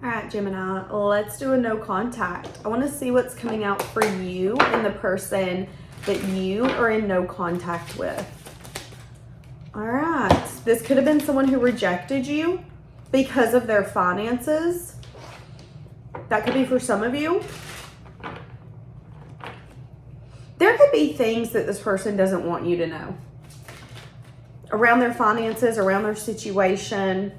All right, Gemini, let's do a no contact. I want to see what's coming out for you and the person that you are in no contact with. All right, this could have been someone who rejected you because of their finances. That could be for some of you. There could be things that this person doesn't want you to know around their finances, around their situation.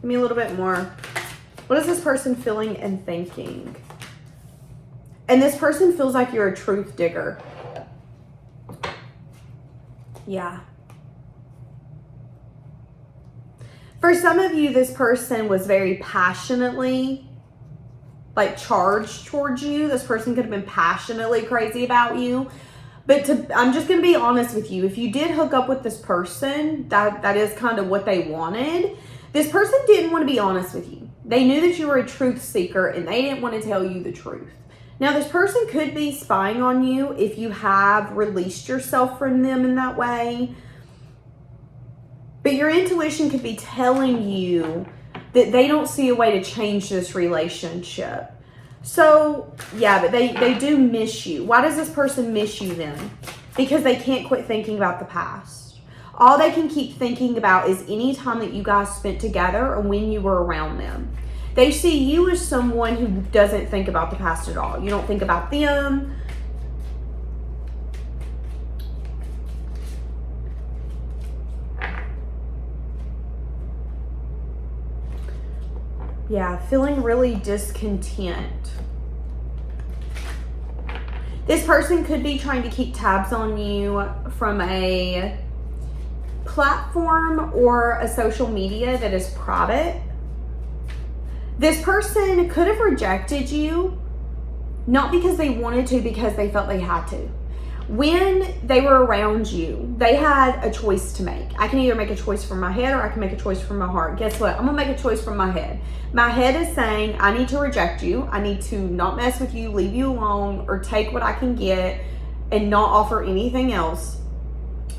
Give me a little bit more. What is this person feeling and thinking? And this person feels like you're a truth digger. Yeah. For some of you, this person was very passionately charged towards you. This person could have been passionately crazy about you. But I'm just going to be honest with you. If you did hook up with this person, that is kind of what they wanted. This person didn't want to be honest with you. They knew that you were a truth seeker and they didn't want to tell you the truth. Now, this person could be spying on you if you have released yourself from them in that way. But your intuition could be telling you that they don't see a way to change this relationship. So, yeah, but they do miss you. Why does this person miss you then? Because they can't quit thinking about the past. All they can keep thinking about is any time that you guys spent together or when you were around them. They see you as someone who doesn't think about the past at all. You don't think about them. Yeah, feeling really discontent. This person could be trying to keep tabs on you from a platform or a social media that is private. This person could have rejected you, not because they wanted to, because they felt they had to. When they were around you, they had a choice to make. I can either make a choice from my head or I can make a choice from my heart. Guess what? I'm gonna make a choice from my head. My head is saying, I need to reject you. I need to not mess with you, leave you alone, or take what I can get and not offer anything else.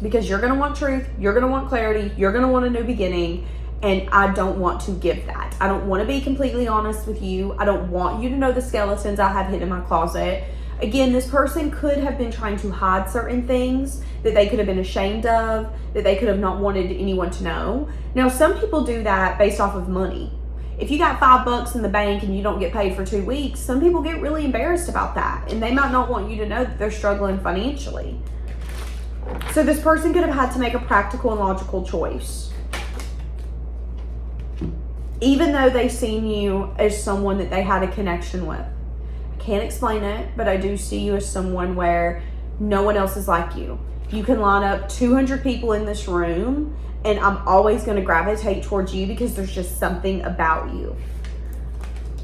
Because you're gonna want truth, you're gonna want clarity, you're gonna want a new beginning, and I don't want to give that. I don't want to be completely honest with you. I don't want you to know the skeletons I have hidden in my closet. Again, this person could have been trying to hide certain things that they could have been ashamed of, that they could have not wanted anyone to know. Now, some people do that based off of money. If you got $5 in the bank and you don't get paid for 2 weeks, some people get really embarrassed about that, and they might not want you to know that they're struggling financially. So this person could have had to make a practical and logical choice. Even though they've seen you as someone that they had a connection with. I can't explain it, but I do see you as someone where no one else is like you. You can line up 200 people in this room and I'm always going to gravitate towards you because there's just something about you.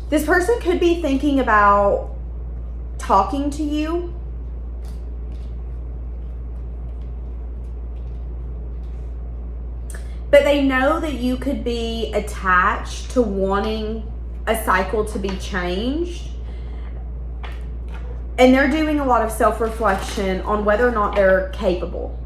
This person could be thinking about talking to you. But they know that you could be attached to wanting a cycle to be changed. And they're doing a lot of self-reflection on whether or not they're capable.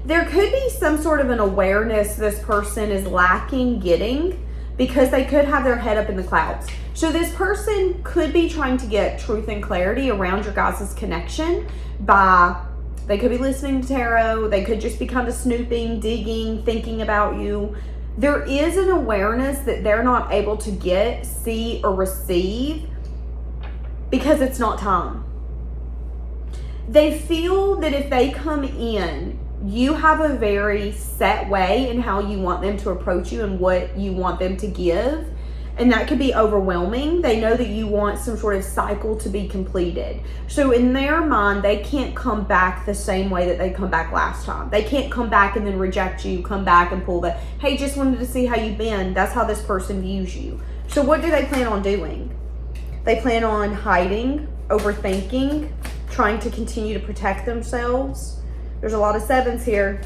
There could be some sort of an awareness this person is lacking getting because they could have their head up in the clouds. So this person could be trying to get truth and clarity around your guys' connection by... They could be listening to tarot. They could just be kind of snooping, digging, thinking about you. There is an awareness that they're not able to get, see, or receive because it's not time. They feel that if they come in, you have a very set way in how you want them to approach you and what you want them to give. And that could be overwhelming. They know that you want some sort of cycle to be completed. So in their mind, they can't come back the same way that they come back last time. They can't come back and then reject you, come back and pull the, hey, just wanted to see how you've been. That's how this person views you. So what do they plan on doing? They plan on hiding, overthinking, trying to continue to protect themselves. There's a lot of 7s here.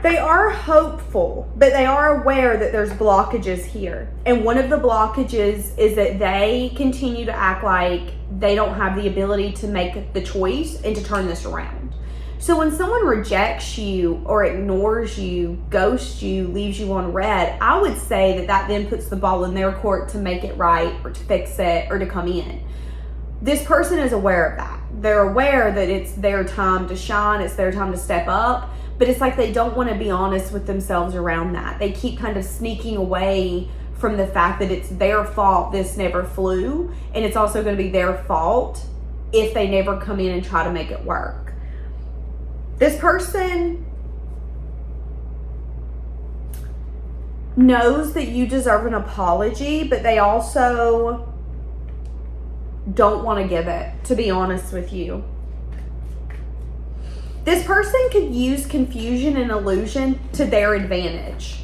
They are hopeful, but they are aware that there's blockages here. And one of the blockages is that they continue to act like they don't have the ability to make the choice and to turn this around. So when someone rejects you or ignores you, ghosts you, leaves you on red, I would say that that then puts the ball in their court to make it right or to fix it or to come in. This person is aware of that. They're aware that it's their time to shine, it's their time to step up, but it's like they don't want to be honest with themselves around that. They keep kind of sneaking away from the fact that it's their fault this never flew, and it's also going to be their fault if they never come in and try to make it work. This person knows that you deserve an apology, but they also don't want to give it, to be honest with you. This person could use confusion and illusion to their advantage.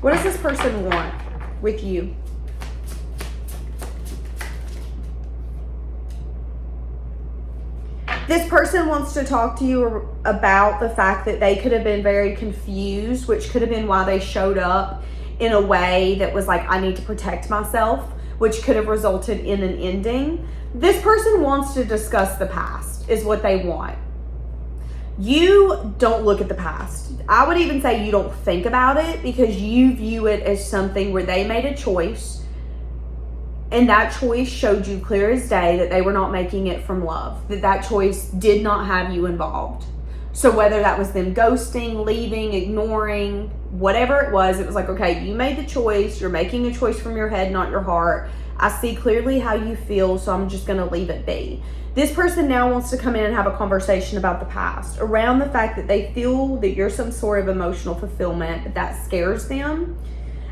What does this person want with you? This person wants to talk to you about the fact that they could have been very confused, which could have been why they showed up in a way that was like, I need to protect myself, which could have resulted in an ending. This person wants to discuss the past, is what they want. You don't look at the past. I would even say you don't think about it, because you view it as something where they made a choice, and that choice showed you clear as day that they were not making it from love, that that choice did not have you involved. So whether that was them ghosting, leaving, ignoring, whatever it was like, okay, you made the choice. You're making a choice from your head, not your heart. I see clearly how you feel, so I'm just going to leave it be. This person now wants to come in and have a conversation about the past, around the fact that they feel that you're some sort of emotional fulfillment, but that scares them.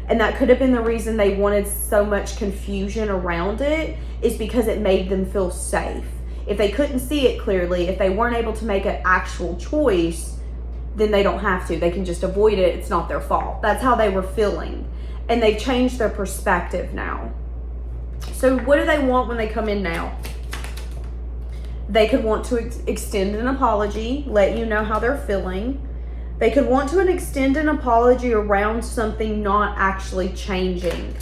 And that could have been the reason they wanted so much confusion around it, is because it made them feel safe. If they couldn't see it clearly, if they weren't able to make an actual choice, then they don't have to. They can just avoid it. It's not their fault. That's how they were feeling. And they've changed their perspective now. So what do they want when they come in now? They could want to extend an apology, let you know how they're feeling. They could want to extend an apology around something not actually changing.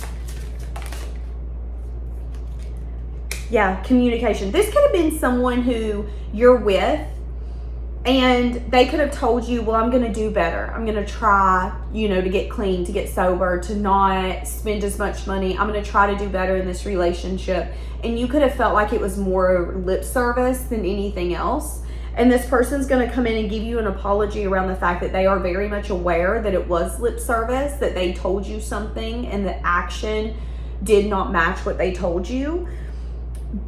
Yeah, communication. This could have been someone who you're with, and they could have told you, well, I'm going to do better. I'm going to try, to get clean, to get sober, to not spend as much money. I'm going to try to do better in this relationship. And you could have felt like it was more lip service than anything else. And this person's going to come in and give you an apology around the fact that they are very much aware that it was lip service, that they told you something and the action did not match what they told you.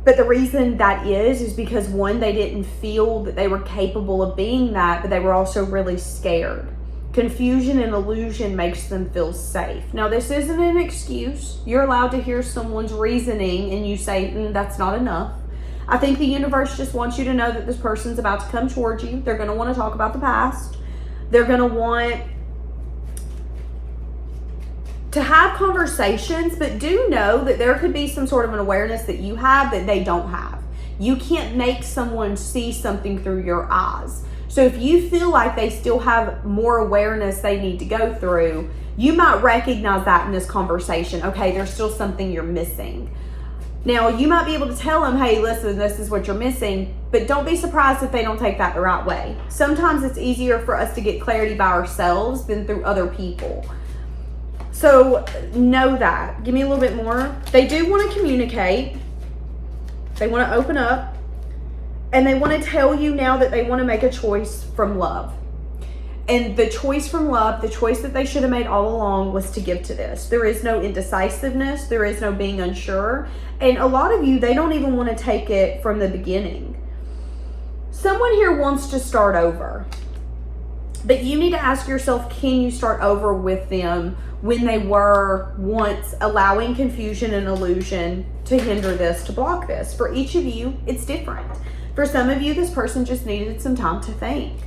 But the reason that is because, one, they didn't feel that they were capable of being that, but they were also really scared. Confusion and illusion makes them feel safe. Now, this isn't an excuse. You're allowed to hear someone's reasoning and you say, that's not enough. I think the universe just wants you to know that this person's about to come towards you. They're going to want to talk about the past. They're going to want to have conversations, but do know that there could be some sort of an awareness that you have that they don't have. You can't make someone see something through your eyes. So if you feel like they still have more awareness they need to go through, you might recognize that in this conversation. Okay, there's still something you're missing. Now, you might be able to tell them, hey, listen, this is what you're missing, but don't be surprised if they don't take that the right way. Sometimes it's easier for us to get clarity by ourselves than through other people. So know that. Give me a little bit more. They do want to communicate. They want to open up. And they want to tell you now that they want to make a choice from love. And the choice from love, the choice that they should have made all along, was to give to this. There is no indecisiveness. There is no being unsure. And a lot of you, they don't even want to take it from the beginning. Someone here wants to start over. But you need to ask yourself, can you start over with them when they were once allowing confusion and illusion to hinder this, to block this? For each of you, it's different. For some of you, this person just needed some time to think.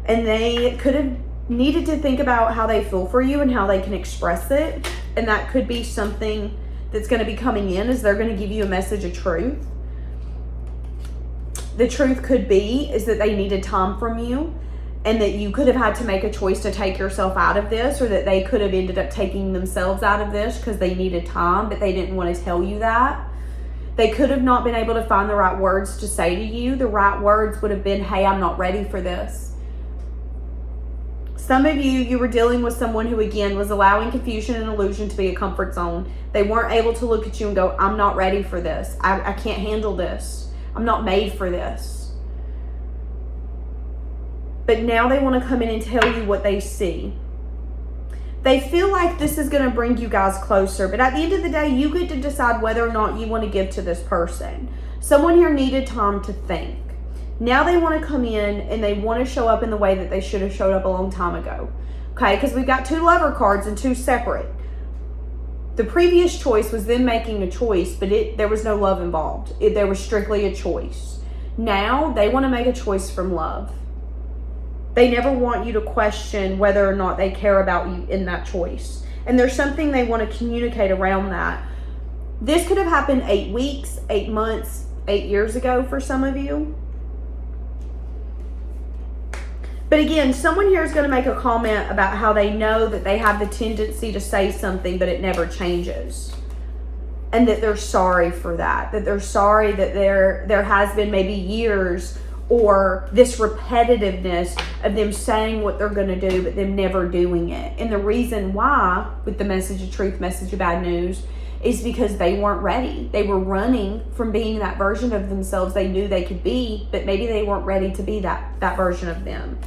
And they could have needed to think about how they feel for you and how they can express it. And that could be something that's going to be coming in, as they're going to give you a message of truth. The truth could be is that they needed time from you, and that you could have had to make a choice to take yourself out of this, or that they could have ended up taking themselves out of this because they needed time, but they didn't want to tell you that. They could have not been able to find the right words to say to you. The right words would have been, hey, I'm not ready for this. Some of you were dealing with someone who, again, was allowing confusion and illusion to be a comfort zone. They weren't able to look at you and go, I'm not ready for this. I can't handle this. I'm not made for this. But now they want to come in and tell you what they see. They feel like this is going to bring you guys closer. But at the end of the day, you get to decide whether or not you want to give to this person. Someone here needed time to think. Now they want to come in and they want to show up in the way that they should have showed up a long time ago. Okay, because we've got 2 lover cards and 2 separate. The previous choice was them making a choice, but there was no love involved. There was strictly a choice. Now they want to make a choice from love. They never want you to question whether or not they care about you in that choice. And there's something they want to communicate around that. This could have happened 8 weeks, 8 months, 8 years ago for some of you. But again, someone here is going to make a comment about how they know that they have the tendency to say something, but it never changes. And that they're sorry for that. That they're sorry that there has been maybe years or this repetitiveness of them saying what they're going to do, but them never doing it. And the reason why, with the message of truth, message of bad news, is because they weren't ready. They were running from being that version of themselves they knew they could be, but maybe they weren't ready to be that version of them.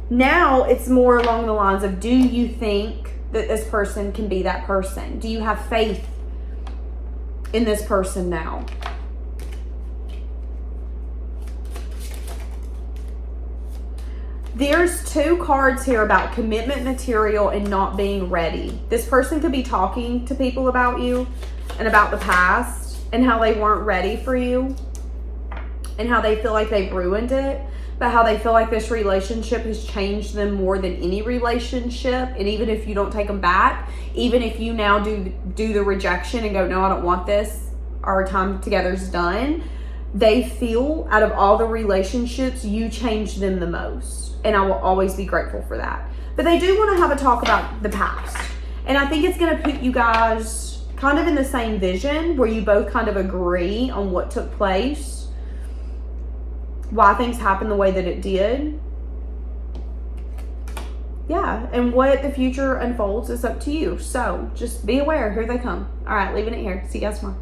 Now it's more along the lines of, do you think that this person can be that person? Do you have faith in this person now? There's 2 cards here about commitment material and not being ready. This person could be talking to people about you and about the past and how they weren't ready for you and how they feel like they've ruined it, but how they feel like this relationship has changed them more than any relationship. And even if you don't take them back, even if you now do the rejection and go, no, I don't want this, our time together is done, they feel out of all the relationships, you changed them the most. And I will always be grateful for that. But they do want to have a talk about the past. And I think it's going to put you guys kind of in the same vision where you both kind of agree on what took place, why things happened the way that it did. Yeah, and what the future unfolds is up to you. So just be aware. Here they come. All right, leaving it here. See you guys tomorrow.